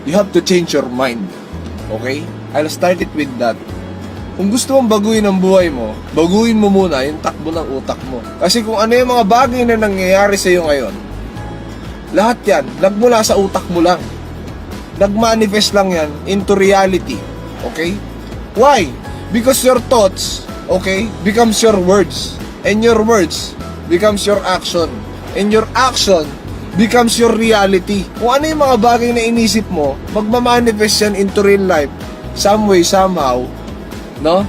you have to change your mind. Okay? I'll start it with that. Kung gusto mong baguhin ang buhay mo, baguhin mo muna yung takbo ng utak mo. Kasi kung ano yung mga bagay na nangyayari sa iyo ngayon, lahat yan, nagmula sa utak mo lang. Nag-manifest lang yan into reality. Okay? Why? Because your thoughts, okay, becomes your words. And your words becomes your action. And your action becomes your reality. Kung ano yung mga bagay na inisip mo, magmamanifest yan into real life. Some way, somehow. No?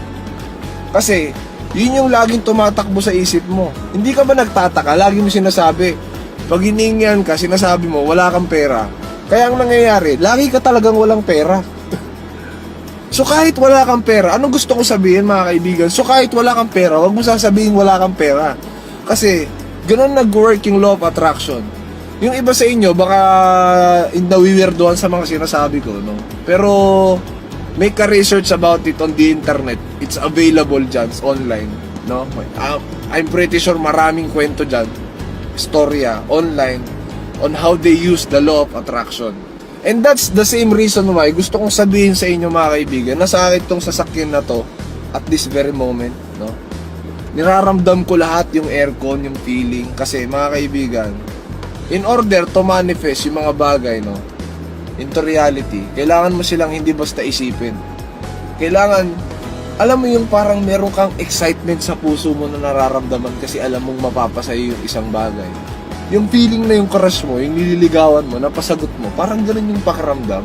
Kasi, yun yung laging tumatakbo sa isip mo. Hindi ka ba nagtataka? Lagi mo sinasabi. Pag hiningian ka, sinasabi mo, wala kang pera. Kaya ang nangyayari, lagi ka talagang walang pera. So kahit wala kang pera, anong gusto ko sabihin mga kaibigan? So kahit wala kang pera, wag mo sasabihin wala kang pera. Kasi, ganun nag-work yung law of attraction. Yung iba sa inyo, baka nawiwirdohan sa mga sinasabi ko, no? Pero, make a research about it on the internet. It's available dyan, online, no? I'm pretty sure maraming kwento dyan, storya, online, on how they use the law of attraction. And that's the same reason why gusto kong sabihin sa inyo mga kaibigan, na sa akin tong sasakyan na to, at this very moment, no? Niraramdam ko lahat yung aircon, yung feeling. Kasi mga kaibigan, in order to manifest yung mga bagay, no, into reality, kailangan mo silang hindi basta isipin. Kailangan, alam mo yung parang meron kang excitement sa puso mo na nararamdaman kasi alam mong mapapasaya yung isang bagay. Yung feeling na yung crush mo, yung nililigawan mo, napasagot mo, parang ganun yung pakiramdam.